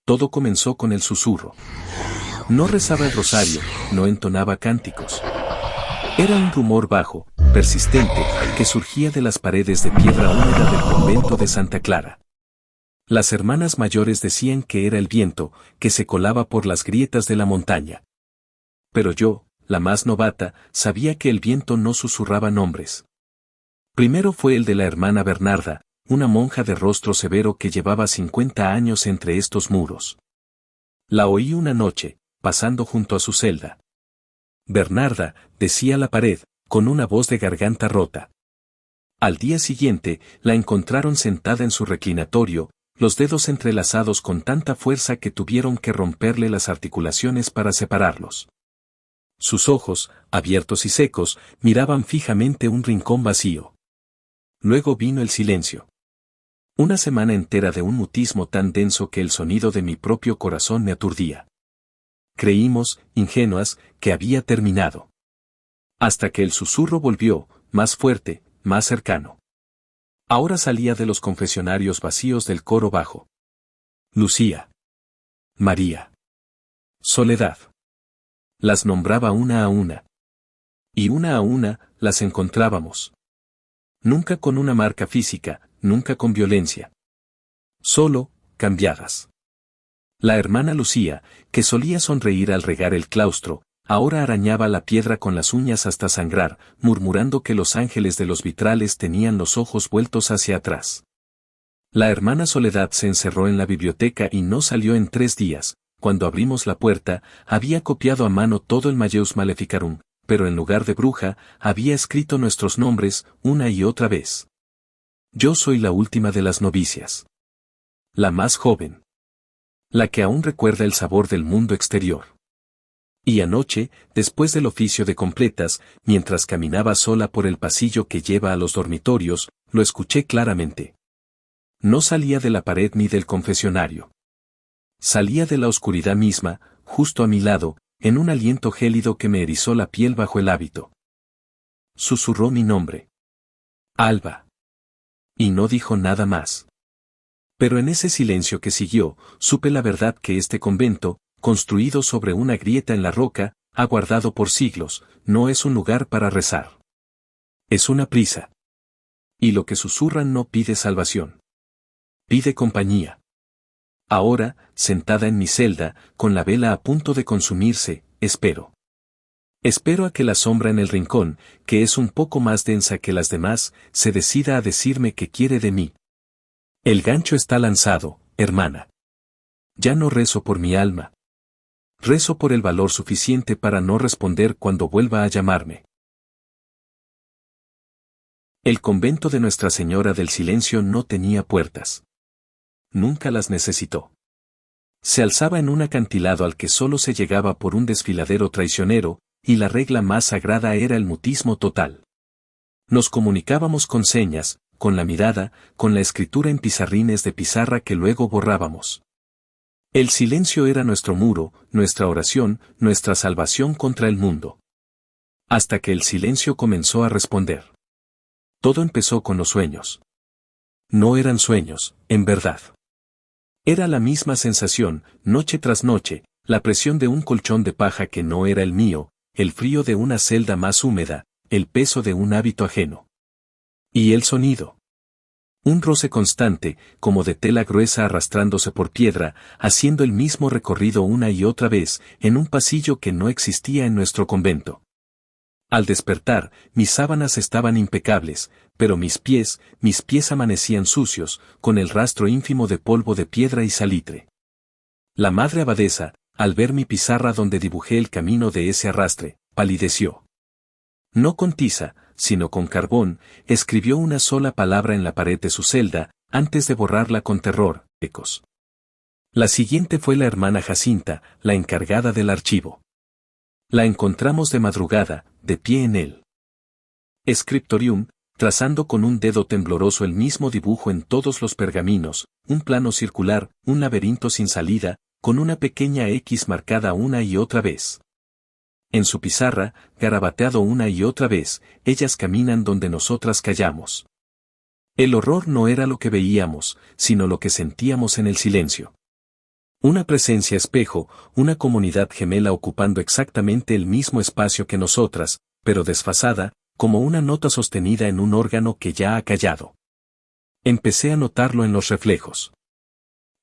Todo comenzó con el susurro. No rezaba el rosario, no entonaba cánticos. Era un rumor bajo, persistente, que surgía de las paredes de piedra húmeda del convento de Santa Clara. Las hermanas mayores decían que era el viento, que se colaba por las grietas de la montaña. Pero yo, la más novata, sabía que el viento no susurraba nombres. Primero fue el de la hermana Bernarda, una monja de rostro severo que llevaba 50 años entre estos muros. La oí una noche, pasando junto a su celda. Bernarda, decía la pared, con una voz de garganta rota. Al día siguiente, la encontraron sentada en su reclinatorio, los dedos entrelazados con tanta fuerza que tuvieron que romperle las articulaciones para separarlos. Sus ojos, abiertos y secos, miraban fijamente un rincón vacío. Luego vino el silencio. Una semana entera de un mutismo tan denso que el sonido de mi propio corazón me aturdía. Creímos, ingenuas, que había terminado. Hasta que el susurro volvió, más fuerte, más cercano. Ahora salía de los confesionarios vacíos del coro bajo. Lucía. María. Soledad. Las nombraba una a una. Y una a una, las encontrábamos. Nunca con una marca física, nunca con violencia. Solo, cambiadas. La hermana Lucía, que solía sonreír al regar el claustro, ahora arañaba la piedra con las uñas hasta sangrar, murmurando que los ángeles de los vitrales tenían los ojos vueltos hacia atrás. La hermana Soledad se encerró en la biblioteca y no salió en 3 días. Cuando abrimos la puerta, había copiado a mano todo el Malleus Maleficarum, pero en lugar de bruja, había escrito nuestros nombres, una y otra vez. Yo soy la última de las novicias. La más joven. La que aún recuerda el sabor del mundo exterior. Y anoche, después del oficio de completas, mientras caminaba sola por el pasillo que lleva a los dormitorios, lo escuché claramente. No salía de la pared ni del confesionario. Salía de la oscuridad misma, justo a mi lado, en un aliento gélido que me erizó la piel bajo el hábito. Susurró mi nombre. Alba. Y no dijo nada más. Pero en ese silencio que siguió, supe la verdad que este convento, construido sobre una grieta en la roca, aguardado por siglos, no es un lugar para rezar. Es una prisa. Y lo que susurran no pide salvación. Pide compañía. Ahora, sentada en mi celda, con la vela a punto de consumirse, espero. Espero a que la sombra en el rincón, que es un poco más densa que las demás, se decida a decirme qué quiere de mí. El gancho está lanzado, hermana. Ya no rezo por mi alma. Rezo por el valor suficiente para no responder cuando vuelva a llamarme. El convento de Nuestra Señora del Silencio no tenía puertas. Nunca las necesitó. Se alzaba en un acantilado al que solo se llegaba por un desfiladero traicionero, y la regla más sagrada era el mutismo total. Nos comunicábamos con señas, con la mirada, con la escritura en pizarrines de pizarra que luego borrábamos. El silencio era nuestro muro, nuestra oración, nuestra salvación contra el mundo. Hasta que el silencio comenzó a responder. Todo empezó con los sueños. No eran sueños, en verdad. Era la misma sensación, noche tras noche, la presión de un colchón de paja que no era el mío, el frío de una celda más húmeda, el peso de un hábito ajeno. Y el sonido. Un roce constante, como de tela gruesa arrastrándose por piedra, haciendo el mismo recorrido una y otra vez, en un pasillo que no existía en nuestro convento. Al despertar, mis sábanas estaban impecables, pero mis pies amanecían sucios, con el rastro ínfimo de polvo de piedra y salitre. La madre abadesa, al ver mi pizarra donde dibujé el camino de ese arrastre, palideció. No con tiza, sino con carbón, escribió una sola palabra en la pared de su celda, antes de borrarla con terror, ecos. La siguiente fue la hermana Jacinta, la encargada del archivo. La encontramos de madrugada, de pie en el scriptorium, trazando con un dedo tembloroso el mismo dibujo en todos los pergaminos, un plano circular, un laberinto sin salida, con una pequeña X marcada una y otra vez. En su pizarra, garabateado una y otra vez, ellas caminan donde nosotras callamos. El horror no era lo que veíamos, sino lo que sentíamos en el silencio. Una presencia espejo, una comunidad gemela ocupando exactamente el mismo espacio que nosotras, pero desfasada, como una nota sostenida en un órgano que ya ha callado. Empecé a notarlo en los reflejos.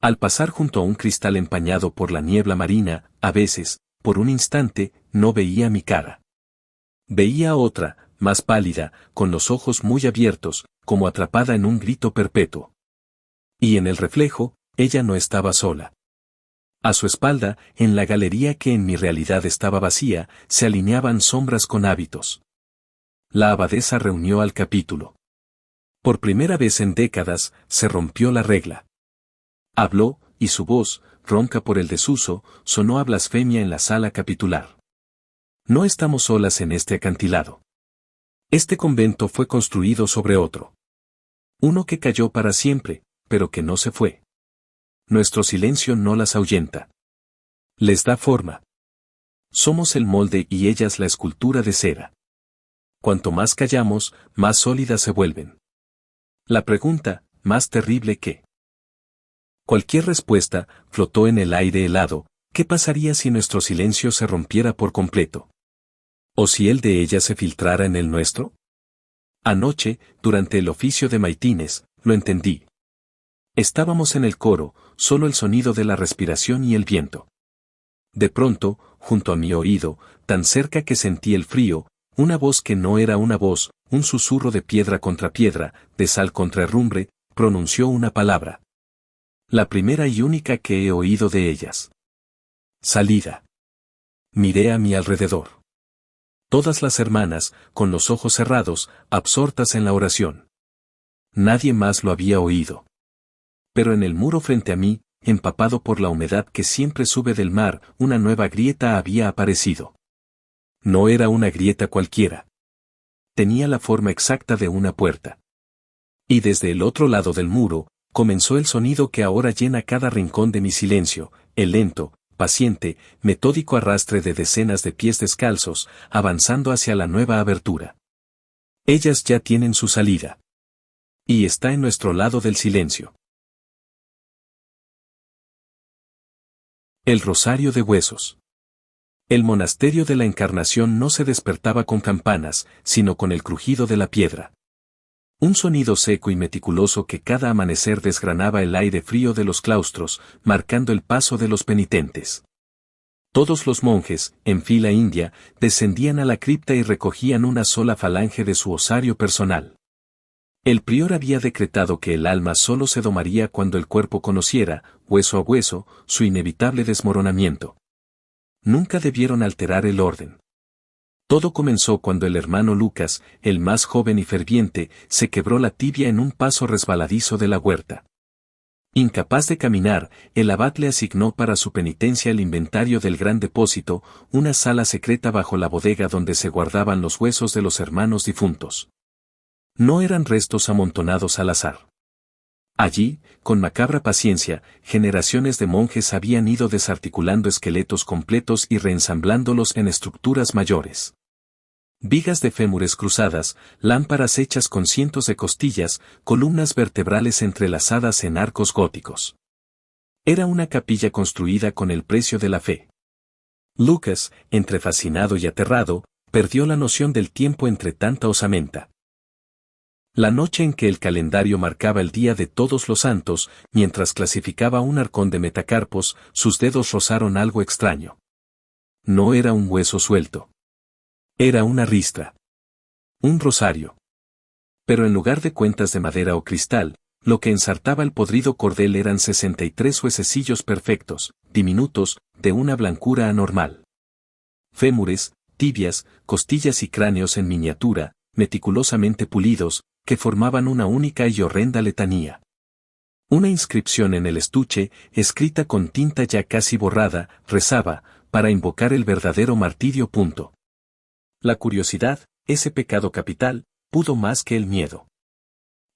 Al pasar junto a un cristal empañado por la niebla marina, a veces, por un instante, no veía mi cara. Veía otra, más pálida, con los ojos muy abiertos, como atrapada en un grito perpetuo. Y en el reflejo, ella no estaba sola. A su espalda, en la galería que en mi realidad estaba vacía, se alineaban sombras con hábitos. La abadesa reunió al capítulo. Por primera vez en décadas, se rompió la regla. Habló, y su voz, ronca por el desuso, sonó a blasfemia en la sala capitular. No estamos solas en este acantilado. Este convento fue construido sobre otro. Uno que cayó para siempre, pero que no se fue. Nuestro silencio no las ahuyenta. Les da forma. Somos el molde y ellas la escultura de cera. Cuanto más callamos, más sólidas se vuelven. La pregunta, más terrible que cualquier respuesta, flotó en el aire helado. ¿Qué pasaría si nuestro silencio se rompiera por completo? ¿O si el de ella se filtrara en el nuestro? Anoche, durante el oficio de maitines, lo entendí. Estábamos en el coro, solo el sonido de la respiración y el viento. De pronto, junto a mi oído, tan cerca que sentí el frío, una voz que no era una voz, un susurro de piedra contra piedra, de sal contra herrumbre, pronunció una palabra. La primera y única que he oído de ellas. Salida. Miré a mi alrededor. Todas las hermanas, con los ojos cerrados, absortas en la oración. Nadie más lo había oído. Pero en el muro frente a mí, empapado por la humedad que siempre sube del mar, una nueva grieta había aparecido. No era una grieta cualquiera. Tenía la forma exacta de una puerta. Y desde el otro lado del muro, comenzó el sonido que ahora llena cada rincón de mi silencio, el lento, paciente, metódico arrastre de decenas de pies descalzos, avanzando hacia la nueva abertura. Ellas ya tienen su salida. Y está en nuestro lado del silencio. El rosario de huesos. El monasterio de la Encarnación no se despertaba con campanas, sino con el crujido de la piedra. Un sonido seco y meticuloso que cada amanecer desgranaba el aire frío de los claustros, marcando el paso de los penitentes. Todos los monjes, en fila india, descendían a la cripta y recogían una sola falange de su osario personal. El prior había decretado que el alma solo se domaría cuando el cuerpo conociera, hueso a hueso, su inevitable desmoronamiento. Nunca debieron alterar el orden. Todo comenzó cuando el hermano Lucas, el más joven y ferviente, se quebró la tibia en un paso resbaladizo de la huerta. Incapaz de caminar, el abad le asignó para su penitencia el inventario del gran depósito, una sala secreta bajo la bodega donde se guardaban los huesos de los hermanos difuntos. No eran restos amontonados al azar. Allí, con macabra paciencia, generaciones de monjes habían ido desarticulando esqueletos completos y reensamblándolos en estructuras mayores. Vigas de fémures cruzadas, lámparas hechas con cientos de costillas, columnas vertebrales entrelazadas en arcos góticos. Era una capilla construida con el precio de la fe. Lucas, entre fascinado y aterrado, perdió la noción del tiempo entre tanta osamenta. La noche en que el calendario marcaba el día de todos los santos, mientras clasificaba un arcón de metacarpos, sus dedos rozaron algo extraño. No era un hueso suelto. Era una ristra. Un rosario. Pero en lugar de cuentas de madera o cristal, lo que ensartaba el podrido cordel eran 63 huesecillos perfectos, diminutos, de una blancura anormal. Fémures, tibias, costillas y cráneos en miniatura, meticulosamente pulidos, que formaban una única y horrenda letanía. Una inscripción en el estuche, escrita con tinta ya casi borrada, rezaba, para invocar el verdadero martirio. La curiosidad, ese pecado capital, pudo más que el miedo.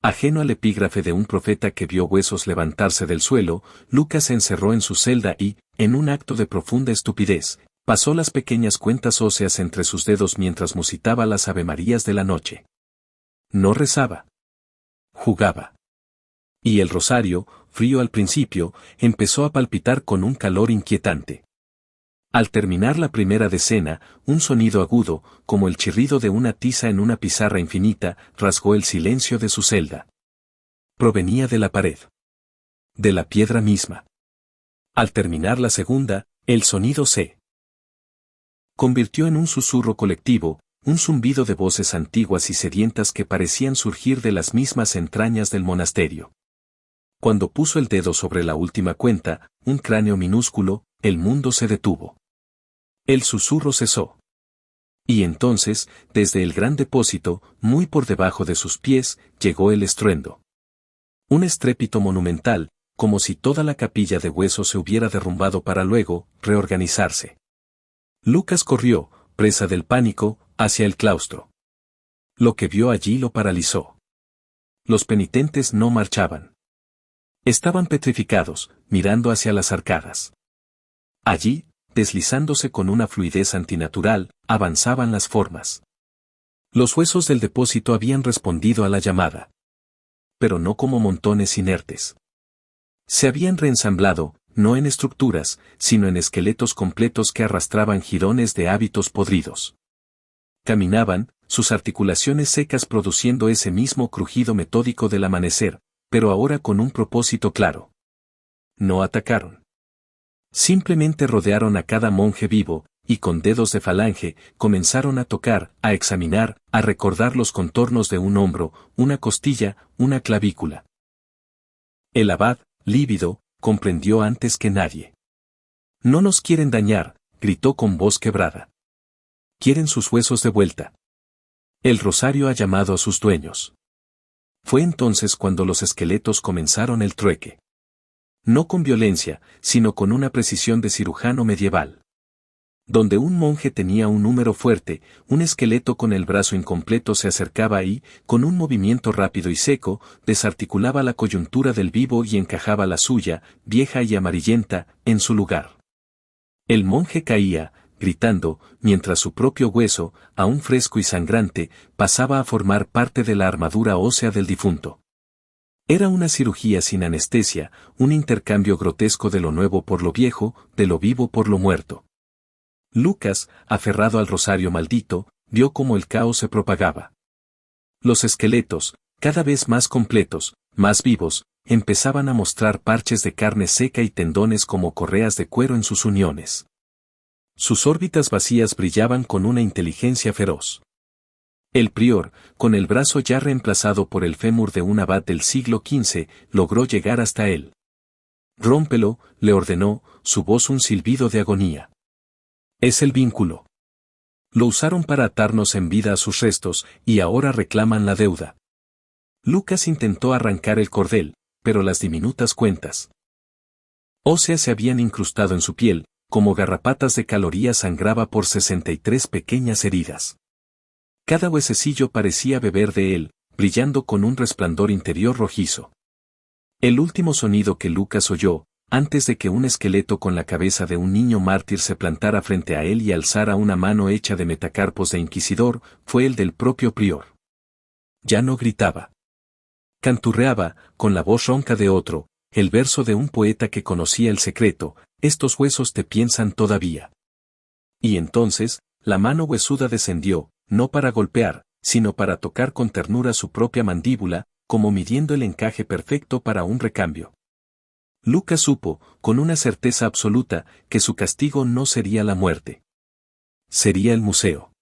Ajeno al epígrafe de un profeta que vio huesos levantarse del suelo, Lucas se encerró en su celda y, en un acto de profunda estupidez, pasó las pequeñas cuentas óseas entre sus dedos mientras musitaba las avemarías de la noche. No rezaba. Jugaba. Y el rosario, frío al principio, empezó a palpitar con un calor inquietante. Al terminar la primera decena, un sonido agudo, como el chirrido de una tiza en una pizarra infinita, rasgó el silencio de su celda. Provenía de la pared. De la piedra misma. Al terminar la segunda, el sonido se convirtió en un susurro colectivo, un zumbido de voces antiguas y sedientas que parecían surgir de las mismas entrañas del monasterio. Cuando puso el dedo sobre la última cuenta, un cráneo minúsculo, el mundo se detuvo. El susurro cesó. Y entonces, desde el gran depósito, muy por debajo de sus pies, llegó el estruendo. Un estrépito monumental, como si toda la capilla de hueso se hubiera derrumbado para luego reorganizarse. Lucas corrió, presa del pánico, hacia el claustro. Lo que vio allí lo paralizó. Los penitentes no marchaban. Estaban petrificados, mirando hacia las arcadas. Allí, deslizándose con una fluidez antinatural, avanzaban las formas. Los huesos del depósito habían respondido a la llamada. Pero no como montones inertes. Se habían reensamblado, no en estructuras, sino en esqueletos completos que arrastraban jirones de hábitos podridos. Caminaban, sus articulaciones secas produciendo ese mismo crujido metódico del amanecer, pero ahora con un propósito claro. No atacaron. Simplemente rodearon a cada monje vivo, y con dedos de falange, comenzaron a tocar, a examinar, a recordar los contornos de un hombro, una costilla, una clavícula. El abad, lívido, comprendió antes que nadie. No nos quieren dañar, gritó con voz quebrada. Quieren sus huesos de vuelta. El rosario ha llamado a sus dueños. Fue entonces cuando los esqueletos comenzaron el trueque. No con violencia, sino con una precisión de cirujano medieval. Donde un monje tenía un número fuerte, un esqueleto con el brazo incompleto se acercaba y, con un movimiento rápido y seco, desarticulaba la coyuntura del vivo y encajaba la suya, vieja y amarillenta, en su lugar. El monje caía, gritando, mientras su propio hueso, aún fresco y sangrante, pasaba a formar parte de la armadura ósea del difunto. Era una cirugía sin anestesia, un intercambio grotesco de lo nuevo por lo viejo, de lo vivo por lo muerto. Lucas, aferrado al rosario maldito, vio cómo el caos se propagaba. Los esqueletos, cada vez más completos, más vivos, empezaban a mostrar parches de carne seca y tendones como correas de cuero en sus uniones. Sus órbitas vacías brillaban con una inteligencia feroz. El prior, con el brazo ya reemplazado por el fémur de un abad del siglo XV, logró llegar hasta él. «Rómpelo», le ordenó, su voz un silbido de agonía. Es el vínculo. Lo usaron para atarnos en vida a sus restos, y ahora reclaman la deuda. Lucas intentó arrancar el cordel, pero las diminutas cuentas óseas se habían incrustado en su piel, como garrapatas de calorías sangraba por 63 pequeñas heridas. Cada huesecillo parecía beber de él, brillando con un resplandor interior rojizo. El último sonido que Lucas oyó, antes de que un esqueleto con la cabeza de un niño mártir se plantara frente a él y alzara una mano hecha de metacarpos de inquisidor, fue el del propio prior. Ya no gritaba. Canturreaba, con la voz ronca de otro, el verso de un poeta que conocía el secreto: estos huesos te piensan todavía. Y entonces, la mano huesuda descendió, no para golpear, sino para tocar con ternura su propia mandíbula, como midiendo el encaje perfecto para un recambio. Lucas supo, con una certeza absoluta, que su castigo no sería la muerte. Sería el museo.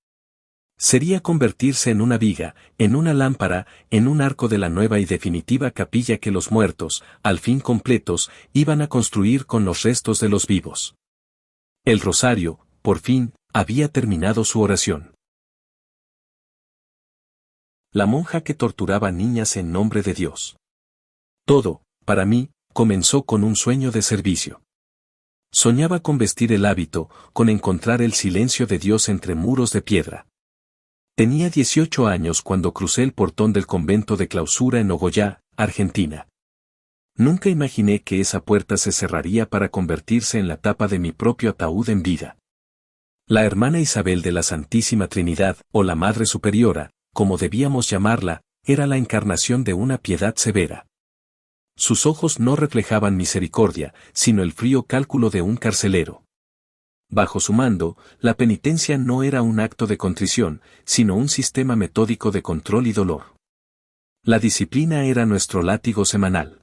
Sería convertirse en una viga, en una lámpara, en un arco de la nueva y definitiva capilla que los muertos, al fin completos, iban a construir con los restos de los vivos. El rosario, por fin, había terminado su oración. La monja que torturaba niñas en nombre de Dios. Todo, para mí, comenzó con un sueño de servicio. Soñaba con vestir el hábito, con encontrar el silencio de Dios entre muros de piedra. Tenía 18 años cuando crucé el portón del convento de clausura en Ogollá, Argentina. Nunca imaginé que esa puerta se cerraría para convertirse en la tapa de mi propio ataúd en vida. La hermana Isabel de la Santísima Trinidad, o la Madre Superiora, como debíamos llamarla, era la encarnación de una piedad severa. Sus ojos no reflejaban misericordia, sino el frío cálculo de un carcelero. Bajo su mando, la penitencia no era un acto de contrición, sino un sistema metódico de control y dolor. La disciplina era nuestro látigo semanal.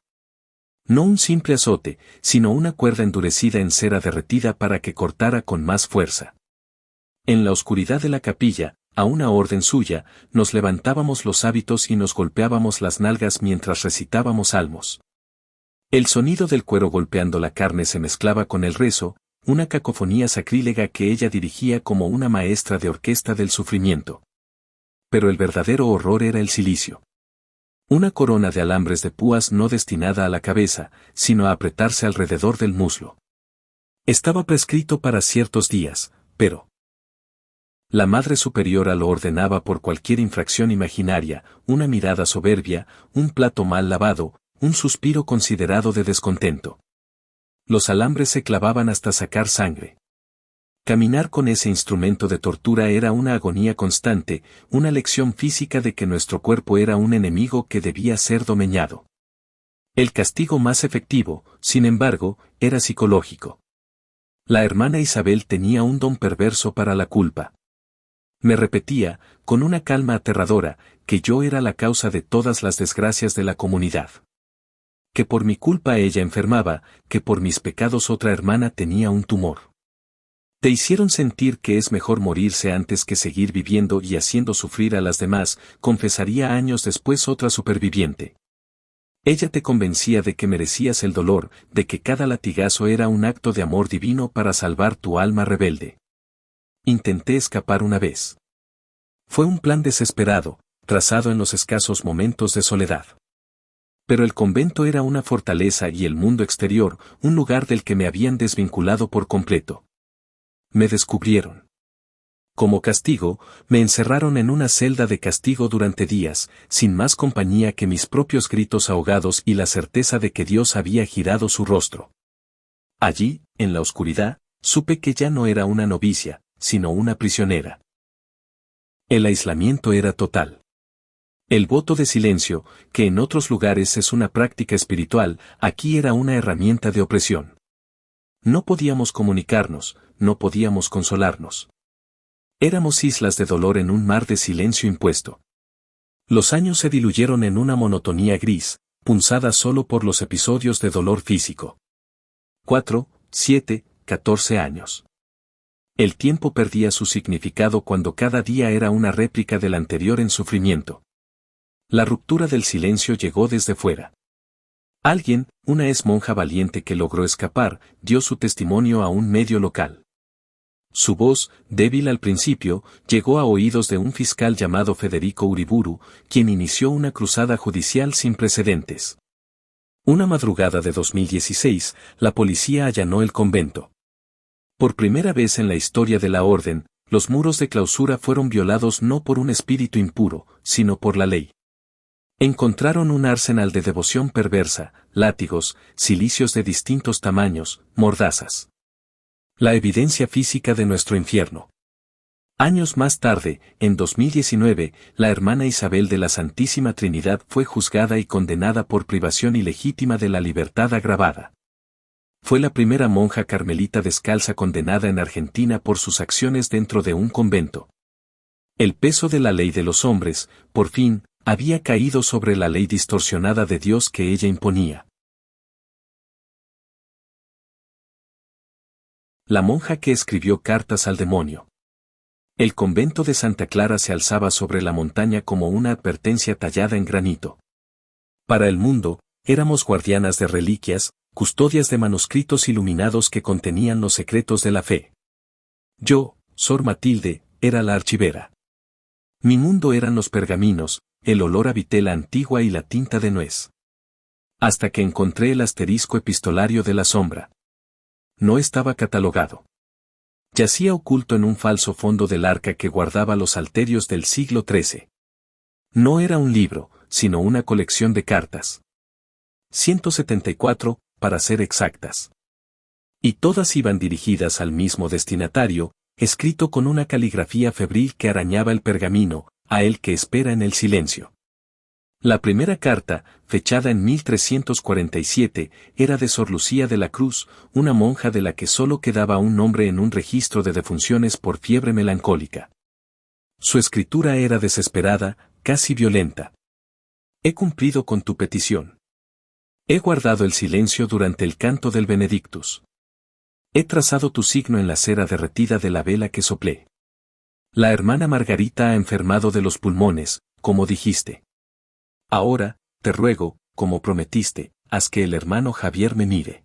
No un simple azote, sino una cuerda endurecida en cera derretida para que cortara con más fuerza. En la oscuridad de la capilla, a una orden suya, nos levantábamos los hábitos y nos golpeábamos las nalgas mientras recitábamos salmos. El sonido del cuero golpeando la carne se mezclaba con el rezo, una cacofonía sacrílega que ella dirigía como una maestra de orquesta del sufrimiento. Pero el verdadero horror era el cilicio. Una corona de alambres de púas no destinada a la cabeza, sino a apretarse alrededor del muslo. Estaba prescrito para ciertos días, pero la Madre Superiora lo ordenaba por cualquier infracción imaginaria, una mirada soberbia, un plato mal lavado, un suspiro considerado de descontento. Los alambres se clavaban hasta sacar sangre. Caminar con ese instrumento de tortura era una agonía constante, una lección física de que nuestro cuerpo era un enemigo que debía ser domeñado. El castigo más efectivo, sin embargo, era psicológico. La hermana Isabel tenía un don perverso para la culpa. Me repetía, con una calma aterradora, que yo era la causa de todas las desgracias de la comunidad. Que por mi culpa ella enfermaba, que por mis pecados otra hermana tenía un tumor. Te hicieron sentir que es mejor morirse antes que seguir viviendo y haciendo sufrir a las demás, confesaría años después otra superviviente. Ella te convencía de que merecías el dolor, de que cada latigazo era un acto de amor divino para salvar tu alma rebelde. Intenté escapar una vez. Fue un plan desesperado, trazado en los escasos momentos de soledad. Pero el convento era una fortaleza y el mundo exterior, un lugar del que me habían desvinculado por completo. Me descubrieron. Como castigo, me encerraron en una celda de castigo durante días, sin más compañía que mis propios gritos ahogados y la certeza de que Dios había girado su rostro. Allí, en la oscuridad, supe que ya no era una novicia, sino una prisionera. El aislamiento era total. El voto de silencio, que en otros lugares es una práctica espiritual, aquí era una herramienta de opresión. No podíamos comunicarnos, no podíamos consolarnos. Éramos islas de dolor en un mar de silencio impuesto. Los años se diluyeron en una monotonía gris, punzada solo por los episodios de dolor físico. 4, 7, 14 años. El tiempo perdía su significado cuando cada día era una réplica del anterior en sufrimiento. La ruptura del silencio llegó desde fuera. Alguien, una ex monja valiente que logró escapar, dio su testimonio a un medio local. Su voz, débil al principio, llegó a oídos de un fiscal llamado Federico Uriburu, quien inició una cruzada judicial sin precedentes. Una madrugada de 2016, la policía allanó el convento. Por primera vez en la historia de la orden, los muros de clausura fueron violados no por un espíritu impuro, sino por la ley. Encontraron un arsenal de devoción perversa, látigos, cilicios de distintos tamaños, mordazas. La evidencia física de nuestro infierno. Años más tarde, en 2019, la hermana Isabel de la Santísima Trinidad fue juzgada y condenada por privación ilegítima de la libertad agravada. Fue la primera monja carmelita descalza condenada en Argentina por sus acciones dentro de un convento. El peso de la ley de los hombres, por fin, había caído sobre la ley distorsionada de Dios que ella imponía. La monja que escribió cartas al demonio. El convento de Santa Clara se alzaba sobre la montaña como una advertencia tallada en granito. Para el mundo, éramos guardianas de reliquias, custodias de manuscritos iluminados que contenían los secretos de la fe. Yo, Sor Matilde, era la archivera. Mi mundo eran los pergaminos, el olor a vitela antigua y la tinta de nuez. Hasta que encontré el asterisco epistolario de la sombra. No estaba catalogado. Yacía oculto en un falso fondo del arca que guardaba los salterios del siglo XIII. No era un libro, sino una colección de cartas. 174, para ser exactas. Y todas iban dirigidas al mismo destinatario, escrito con una caligrafía febril que arañaba el pergamino, a él que espera en el silencio. La primera carta, fechada en 1347, era de Sor Lucía de la Cruz, una monja de la que solo quedaba un nombre en un registro de defunciones por fiebre melancólica. Su escritura era desesperada, casi violenta. He cumplido con tu petición. He guardado el silencio durante el canto del Benedictus. He trazado tu signo en la cera derretida de la vela que soplé. La hermana Margarita ha enfermado de los pulmones, como dijiste. Ahora, te ruego, como prometiste, haz que el hermano Javier me mire.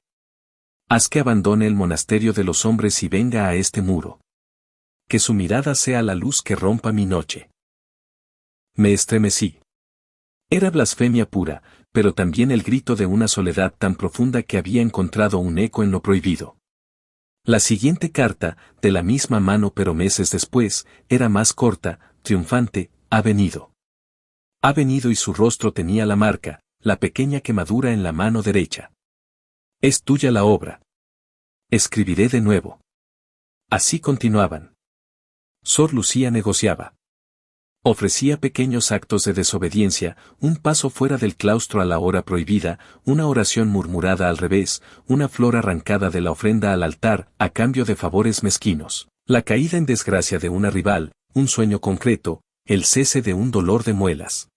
Haz que abandone el monasterio de los hombres y venga a este muro. Que su mirada sea la luz que rompa mi noche. Me estremecí. Era blasfemia pura, pero también el grito de una soledad tan profunda que había encontrado un eco en lo prohibido. La siguiente carta, de la misma mano pero meses después, era más corta, triunfante: ha venido. Ha venido y su rostro tenía la marca, la pequeña quemadura en la mano derecha. Es tuya la obra. Escribiré de nuevo. Así continuaban. Sor Lucía negociaba. Ofrecía pequeños actos de desobediencia, un paso fuera del claustro a la hora prohibida, una oración murmurada al revés, una flor arrancada de la ofrenda al altar, a cambio de favores mezquinos, la caída en desgracia de una rival, un sueño concreto, el cese de un dolor de muelas.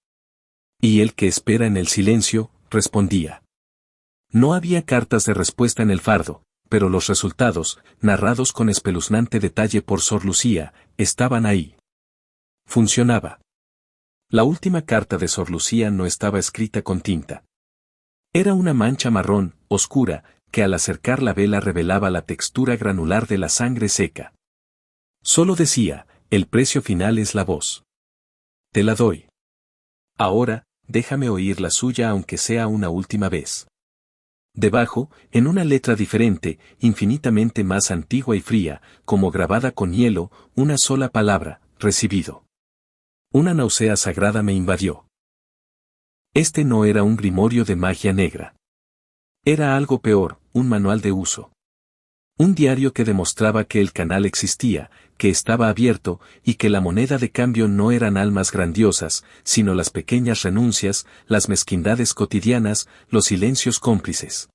Y el que espera en el silencio, respondía. No había cartas de respuesta en el fardo, pero los resultados, narrados con espeluznante detalle por Sor Lucía, estaban ahí. Funcionaba. La última carta de Sor Lucía no estaba escrita con tinta. Era una mancha marrón, oscura, que al acercar la vela revelaba la textura granular de la sangre seca. Solo decía: el precio final es la voz. Te la doy. Ahora, déjame oír la suya aunque sea una última vez. Debajo, en una letra diferente, infinitamente más antigua y fría, como grabada con hielo, una sola palabra: recibido. Una náusea sagrada me invadió. Este no era un grimorio de magia negra. Era algo peor, un manual de uso. Un diario que demostraba que el canal existía, que estaba abierto, y que la moneda de cambio no eran almas grandiosas, sino las pequeñas renuncias, las mezquindades cotidianas, los silencios cómplices.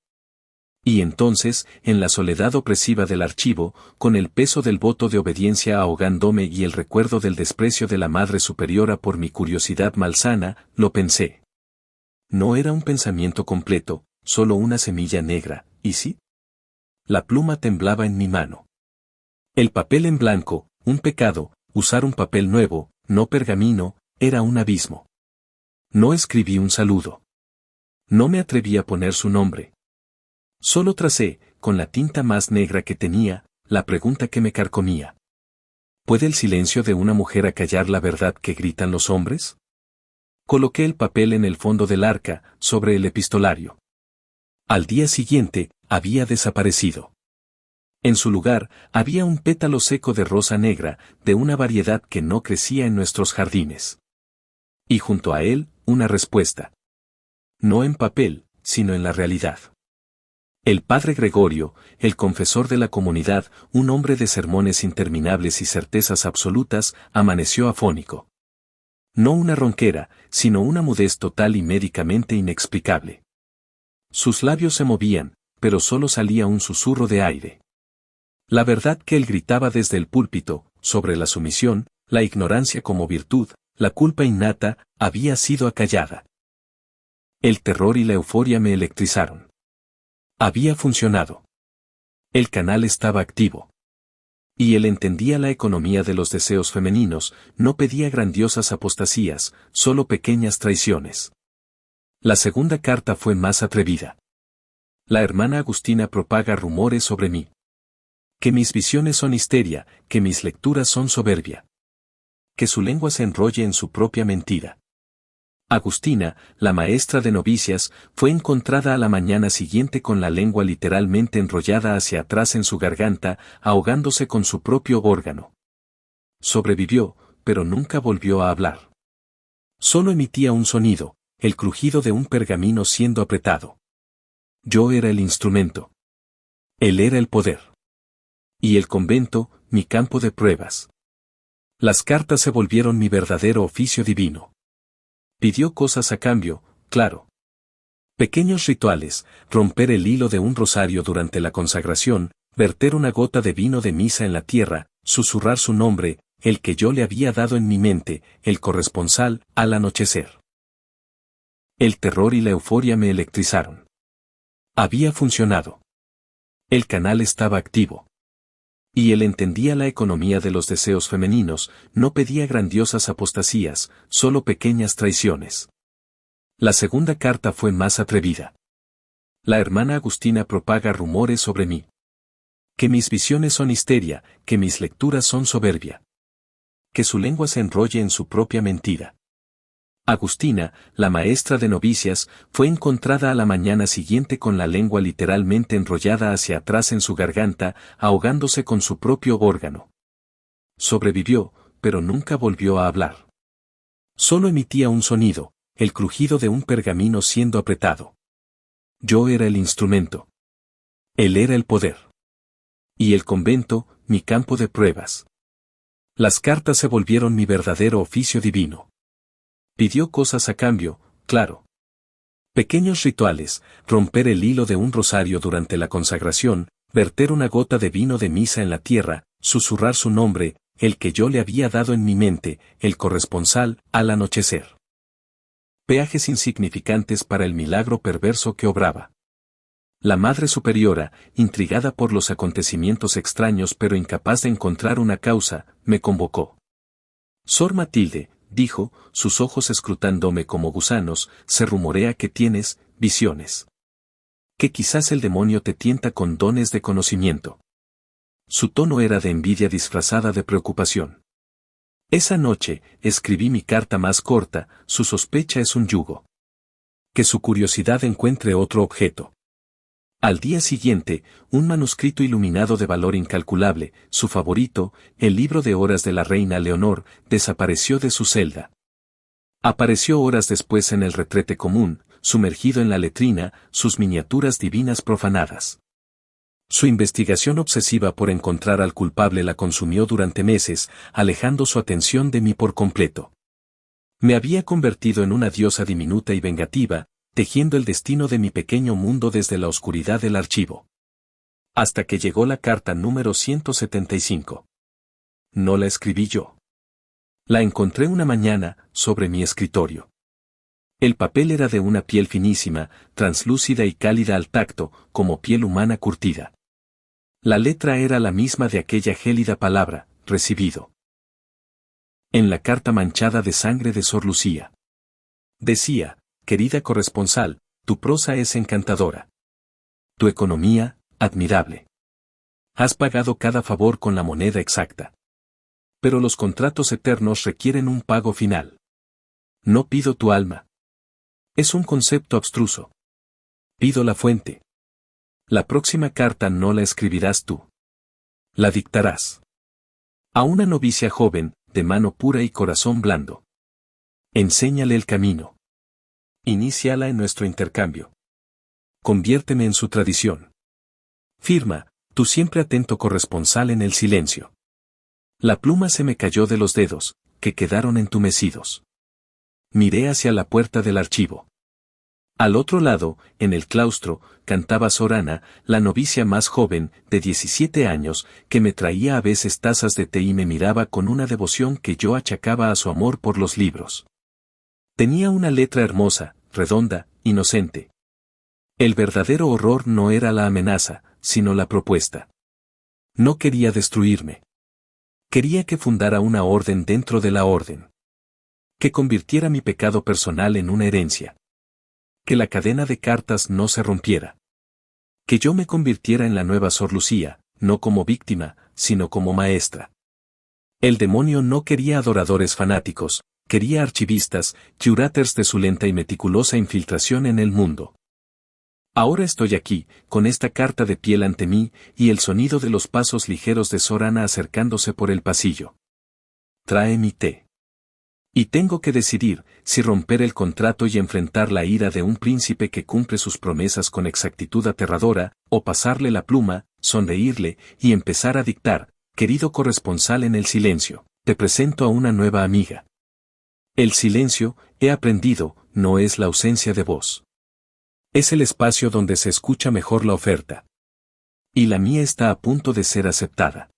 Y entonces, en la soledad opresiva del archivo, con el peso del voto de obediencia ahogándome y el recuerdo del desprecio de la Madre Superiora por mi curiosidad malsana, lo pensé. No era un pensamiento completo, solo una semilla negra, ¿y sí? La pluma temblaba en mi mano. El papel en blanco, un pecado; usar un papel nuevo, no pergamino, era un abismo. No escribí un saludo. No me atreví a poner su nombre. Solo tracé, con la tinta más negra que tenía, la pregunta que me carcomía. ¿Puede el silencio de una mujer acallar la verdad que gritan los hombres? Coloqué el papel en el fondo del arca, sobre el epistolario. Al día siguiente, había desaparecido. En su lugar, había un pétalo seco de rosa negra, de una variedad que no crecía en nuestros jardines. Y junto a él, una respuesta. No en papel, sino en la realidad. El padre Gregorio, el confesor de la comunidad, un hombre de sermones interminables y certezas absolutas, amaneció afónico. No una ronquera, sino una mudez total y médicamente inexplicable. Sus labios se movían, pero solo salía un susurro de aire. La verdad que él gritaba desde el púlpito, sobre la sumisión, la ignorancia como virtud, la culpa innata, había sido acallada. El terror y la euforia me electrizaron. Había funcionado. El canal estaba activo. Y él entendía la economía de los deseos femeninos, no pedía grandiosas apostasías, solo pequeñas traiciones. La segunda carta fue más atrevida. La hermana Agustina propaga rumores sobre mí. Que mis visiones son histeria, que mis lecturas son soberbia. Que su lengua se enrolle en su propia mentira. Agustina, la maestra de novicias, fue encontrada a la mañana siguiente con la lengua literalmente enrollada hacia atrás en su garganta, ahogándose con su propio órgano. Sobrevivió, pero nunca volvió a hablar. Solo emitía un sonido, el crujido de un pergamino siendo apretado. Yo era el instrumento. Él era el poder. Y el convento, mi campo de pruebas. Las cartas se volvieron mi verdadero oficio divino. Pidió cosas a cambio, claro. Pequeños rituales, romper el hilo de un rosario durante la consagración, verter una gota de vino de misa en la tierra, susurrar su nombre, el que yo le había dado en mi mente, el corresponsal, al anochecer. El terror y la euforia me electrizaron. Había funcionado. El canal estaba activo. Y él entendía la economía de los deseos femeninos, no pedía grandiosas apostasías, solo pequeñas traiciones. La segunda carta fue más atrevida. La hermana Agustina propaga rumores sobre mí. Que mis visiones son histeria, que mis lecturas son soberbia. Que su lengua se enrolle en su propia mentira. Agustina, la maestra de novicias, fue encontrada a la mañana siguiente con la lengua literalmente enrollada hacia atrás en su garganta, ahogándose con su propio órgano. Sobrevivió, pero nunca volvió a hablar. Solo emitía un sonido, el crujido de un pergamino siendo apretado. Yo era el instrumento. Él era el poder. Y el convento, mi campo de pruebas. Las cartas se volvieron mi verdadero oficio divino. Pidió cosas a cambio, claro. Pequeños rituales, romper el hilo de un rosario durante la consagración, verter una gota de vino de misa en la tierra, susurrar su nombre, el que yo le había dado en mi mente, el corresponsal, al anochecer. Peajes insignificantes para el milagro perverso que obraba. La Madre Superiora, intrigada por los acontecimientos extraños pero incapaz de encontrar una causa, me convocó. Sor Matilde, dijo, sus ojos escrutándome como gusanos, se rumorea que tienes visiones. Que quizás el demonio te tienta con dones de conocimiento. Su tono era de envidia disfrazada de preocupación. Esa noche, escribí mi carta más corta, su sospecha es un yugo. Que su curiosidad encuentre otro objeto. Al día siguiente, un manuscrito iluminado de valor incalculable, su favorito, el libro de horas de la reina Leonor, desapareció de su celda. Apareció horas después en el retrete común, sumergido en la letrina, sus miniaturas divinas profanadas. Su investigación obsesiva por encontrar al culpable la consumió durante meses, alejando su atención de mí por completo. Me había convertido en una diosa diminuta y vengativa, tejiendo el destino de mi pequeño mundo desde la oscuridad del archivo. Hasta que llegó la carta número 175. No la escribí yo. La encontré una mañana, sobre mi escritorio. El papel era de una piel finísima, translúcida y cálida al tacto, como piel humana curtida. La letra era la misma de aquella gélida palabra, recibido. En la carta manchada de sangre de Sor Lucía. Decía, querida corresponsal, tu prosa es encantadora. Tu economía, admirable. Has pagado cada favor con la moneda exacta. Pero los contratos eternos requieren un pago final. No pido tu alma. Es un concepto abstruso. Pido la fuente. La próxima carta no la escribirás tú. La dictarás. A una novicia joven, de mano pura y corazón blando. Enséñale el camino. Iníciala en nuestro intercambio. Conviérteme en su tradición. Firma, tu siempre atento corresponsal en el silencio. La pluma se me cayó de los dedos, que quedaron entumecidos. Miré hacia la puerta del archivo. Al otro lado, en el claustro, cantaba Sor Ana, la novicia más joven, de 17 años, que me traía a veces tazas de té y me miraba con una devoción que yo achacaba a su amor por los libros. Tenía una letra hermosa, redonda, inocente. El verdadero horror no era la amenaza, sino la propuesta. No quería destruirme. Quería que fundara una orden dentro de la orden. Que convirtiera mi pecado personal en una herencia. Que la cadena de cartas no se rompiera. Que yo me convirtiera en la nueva Sor Lucía, no como víctima, sino como maestra. El demonio no quería adoradores fanáticos, quería archivistas, curators de su lenta y meticulosa infiltración en el mundo. Ahora estoy aquí, con esta carta de piel ante mí, y el sonido de los pasos ligeros de Sor Ana acercándose por el pasillo. Trae mi té. Y tengo que decidir, si romper el contrato y enfrentar la ira de un príncipe que cumple sus promesas con exactitud aterradora, o pasarle la pluma, sonreírle, y empezar a dictar, querido corresponsal en el silencio, te presento a una nueva amiga. El silencio, He aprendido, no es la ausencia de voz. Es el espacio donde se escucha mejor la oferta. Y la mía está a punto de ser aceptada.